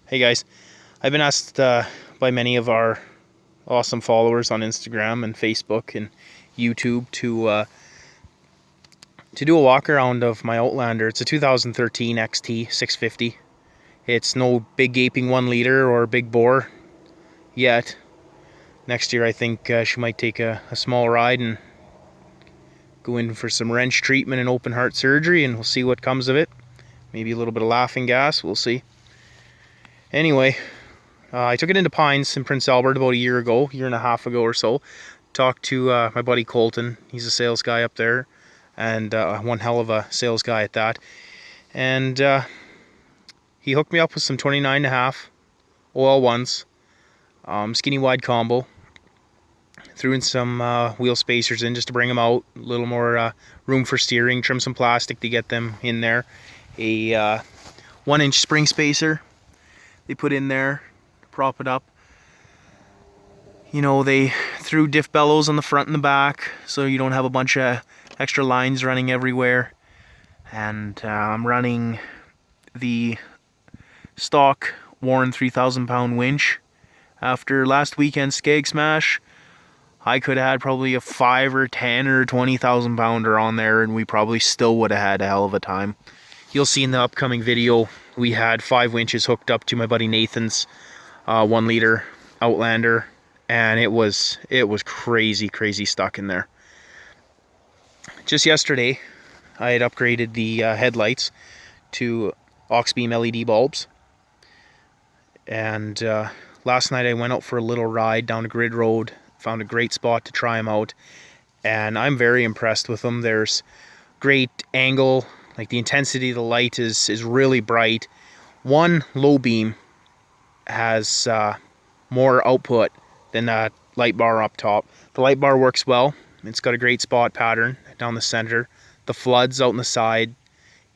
Hey guys, I've been asked by many of our awesome followers on Instagram and Facebook and YouTube to do a walk around of my Outlander. It's a 2013 XT 650. It's no big gaping 1 liter or big bore yet. Next year I think she might take a small ride and go in for some wrench treatment and open heart surgery, and we'll see what comes of it. Maybe a little bit of laughing gas, we'll see. Anyway, I took it into Pines in Prince Albert about a year and a half ago or so. Talked to my buddy Colton. He's a sales guy up there, and one hell of a sales guy at that. And he hooked me up with some 29.5 oil ones, skinny wide combo. Threw in some wheel spacers in just to bring them out. A little more room for steering. Trim some plastic to get them in there. A 1-inch spring spacer they put in there to prop it up. You know, they threw diff bellows on the front and the back so you don't have a bunch of extra lines running everywhere. And I'm running the stock Warren 3,000 pound winch. After last weekend's skeg smash, I could have had probably a 5 or 10 or 20,000 pounder on there, and we probably still would have had a hell of a time. You'll see in the upcoming video, we had 5 winches hooked up to my buddy Nathan's 1 liter Outlander, and it was crazy stuck in there. Just yesterday, I had upgraded the headlights to Oxbeam LED bulbs, and last night I went out for a little ride down a grid road. Found a great spot to try them out, and I'm very impressed with them. There's great angle, like the intensity of the light is really bright. One low beam has more output than that light bar up top. The light bar works well. It's got a great spot pattern down the center. The floods out on the side,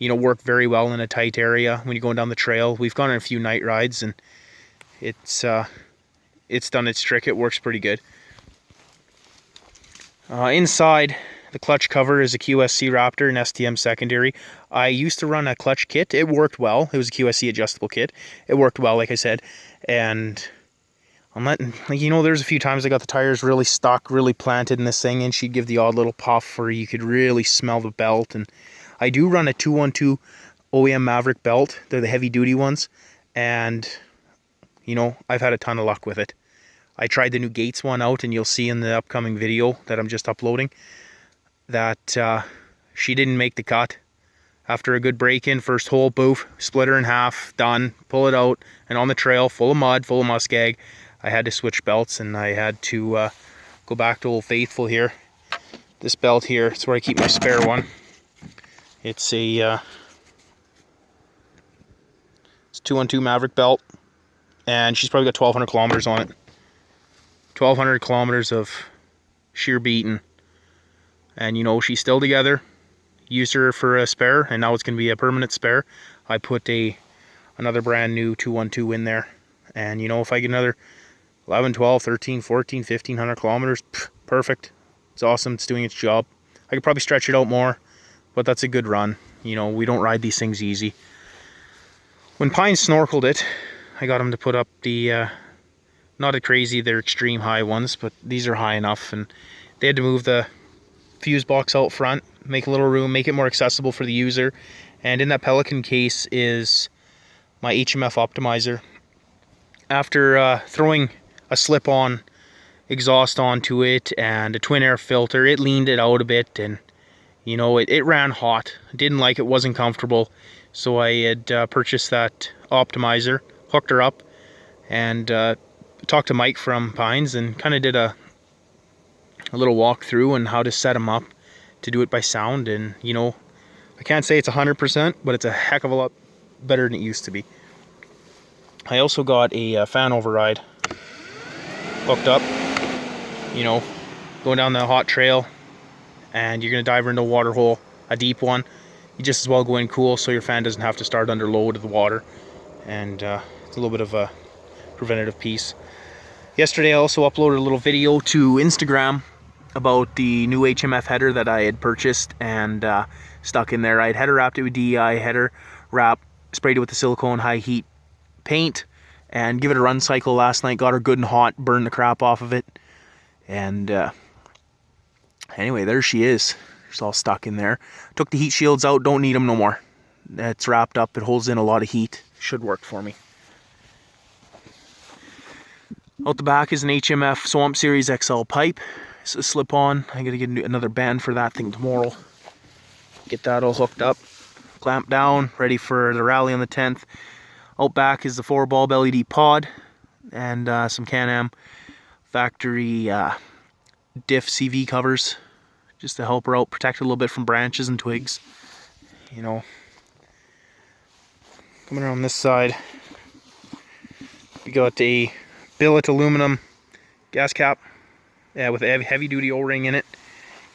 you know, work very well in a tight area when you're going down the trail. We've gone on a few night rides, and it's done its trick. It works pretty good. Inside the clutch cover is a QSC Raptor and STM secondary. I used to run a clutch kit. It worked well. It was a QSC adjustable kit. It worked well, like I said. And I'm letting, like, you know, there's a few times I got the tires really stuck, really planted in this thing, and she'd give the odd little puff where you could really smell the belt. And I do run a 212 OEM Maverick belt. They're the heavy duty ones. And, you know, I've had a ton of luck with it. I tried the new Gates one out, and you'll see in the upcoming video that I'm just uploading that she didn't make the cut. After a good break-in, first hole, boof, split her in half, done, pull it out, and on the trail, full of mud, full of muskeg, I had to switch belts, and I had to go back to Old Faithful here. This belt here, it's where I keep my spare one. It's a it's a 212 Maverick belt, and she's probably got 1,200 kilometers on it. 1,200 kilometers of sheer beating, and you know, she's still together. Used her for a spare, and now it's going to be a permanent spare. I put another brand new 212 in there, and you know, if I get another 11, 12, 13, 14, 1,500 kilometers, perfect. It's awesome. It's doing its job. I could probably stretch it out more, but that's a good run. You know, we don't ride these things easy. When Pine snorkeled it, I got him to put up the not a crazy, they're extreme high ones, but these are high enough, and they had to move the fuse box out front, make a little room, make it more accessible for the user. And in that Pelican case is my HMF optimizer. After throwing a slip-on exhaust onto it and a twin air filter, it leaned it out a bit, and you know, it ran hot. Didn't like it, wasn't comfortable, so I had purchased that optimizer, hooked her up, and talked to Mike from Pines and kind of did a little walkthrough on how to set them up to do it by sound. And you know, I can't say it's 100%, but it's a heck of a lot better than it used to be. I also got a fan override hooked up. You know, going down the hot trail and you're going to dive into a water hole, a deep one, you just as well go in cool so your fan doesn't have to start under load of the water. And it's a little bit of a preventative piece. Yesterday I also uploaded a little video to Instagram about the new HMF header that I had purchased and stuck in there. I had header wrapped it with DEI header wrap, sprayed it with the silicone high heat paint, and give it a run cycle last night. Got her good and hot, burned the crap off of it. And anyway, there she is. She's all stuck in there. Took the heat shields out, don't need them no more. It's wrapped up, it holds in a lot of heat. Should work for me. Out the back is an HMF Swamp Series XL pipe. It's a slip-on. I gotta get another band for that thing tomorrow. Get that all hooked up. Clamp down, ready for the rally on the 10th. Out back is the 4-bulb LED pod and some Can-Am factory diff CV covers, just to help her out, protect her a little bit from branches and twigs. You know, coming around this side, we got a billet aluminum gas cap, with a heavy duty O-ring in it.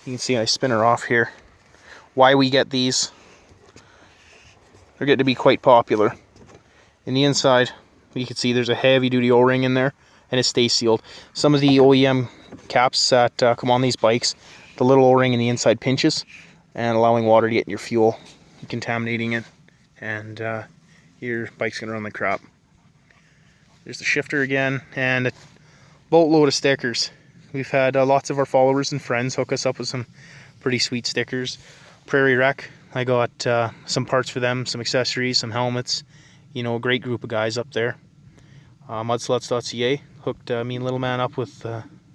You can see I spin her off here. Why we get these? They're getting to be quite popular. In the inside, you can see there's a heavy duty O-ring in there, and it stays sealed. Some of the OEM caps that come on these bikes, the little O-ring in the inside pinches, and allowing water to get in your fuel, contaminating it, and your bike's gonna run like crap. There's the shifter again, and a boatload of stickers. We've had lots of our followers and friends hook us up with some pretty sweet stickers. Prairie Wreck, I got some parts for them, some accessories, some helmets. You know, a great group of guys up there. Mudsluts.ca hooked me and Little Man up with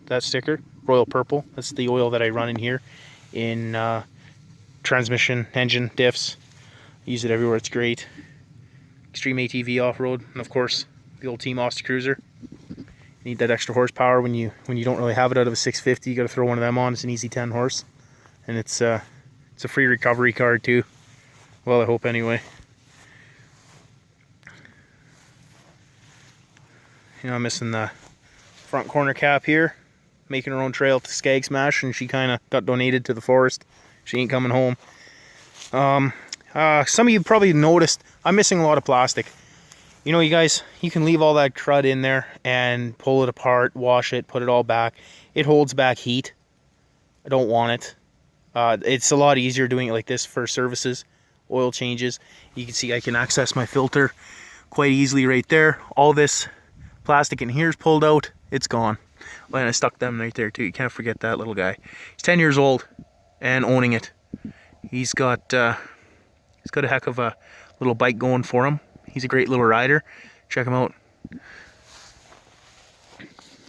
that sticker. Royal Purple, that's the oil that I run in here in transmission, engine, diffs. Use it everywhere, it's great. Extreme ATV off-road, and of course the old Team Austin Cruiser. You need that extra horsepower when you don't really have it out of a 650. You got to throw one of them on. It's an easy 10 horse, and it's a free recovery card too. Well, I hope anyway. You know, I'm missing the front corner cap here. Making her own trail to Skag Smash, and she kind of got donated to the forest. She ain't coming home. Some of you probably noticed I'm missing a lot of plastic. You know, you guys, you can leave all that crud in there and pull it apart, wash it, put it all back. It holds back heat. I don't want it. It's a lot easier doing it like this for services, oil changes. You can see I can access my filter quite easily right there. All this plastic in here is pulled out. It's gone. Well, and I stuck them right there too. You can't forget that little guy. He's 10 years old and owning it. He's got a heck of a little bike going for him. He's a great little rider. Check him out.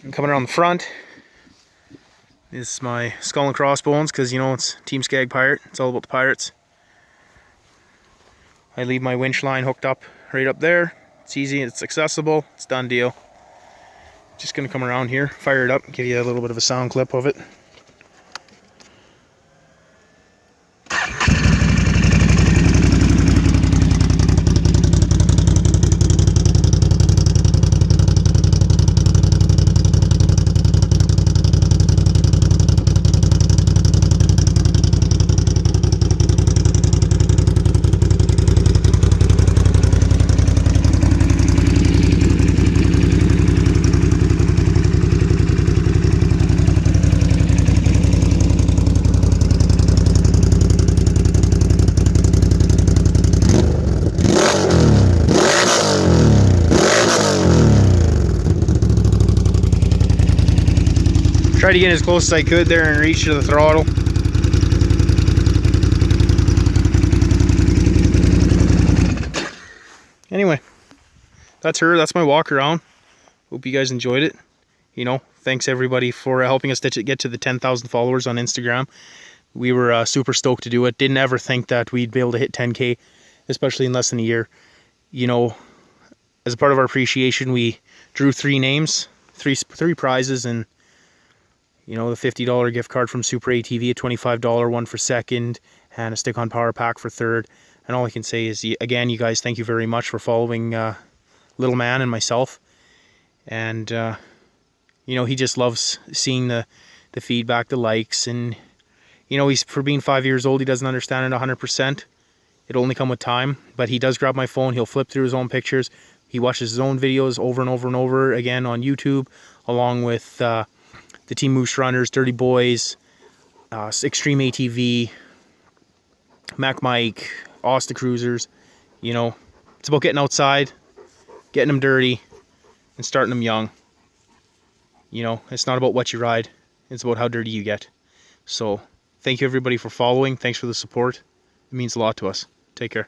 And coming around the front is my skull and crossbones, because you know it's Team Skag Pirate. It's all about the pirates. I leave my winch line hooked up right up there. It's easy, it's accessible, it's done deal. Just gonna come around here, fire it up, give you a little bit of a sound clip of it. Tried to get as close as I could there and reach to the throttle. Anyway, that's her. That's my walk around. Hope you guys enjoyed it. You know, thanks everybody for helping us get to the 10,000 followers on Instagram. We were super stoked to do it. Didn't ever think that we'd be able to hit 10K, especially in less than a year. You know, as a part of our appreciation, we drew 3 names, three prizes, and you know, the $50 gift card from Super ATV, a $25 one for second, and a stick-on power pack for third. And all I can say is, again, you guys, thank you very much for following Little Man and myself. And, you know, he just loves seeing the feedback, the likes. And, you know, for being 5 years old, he doesn't understand it 100%. It'll only come with time. But he does grab my phone. He'll flip through his own pictures. He watches his own videos over and over and over again on YouTube, along with the Team Moose Runners, Dirty Boys, Extreme ATV, Mac Mike, Austin Cruisers. You know, it's about getting outside, getting them dirty, and starting them young. You know, it's not about what you ride, it's about how dirty you get. So thank you everybody for following. Thanks for the support. It means a lot to us. Take care.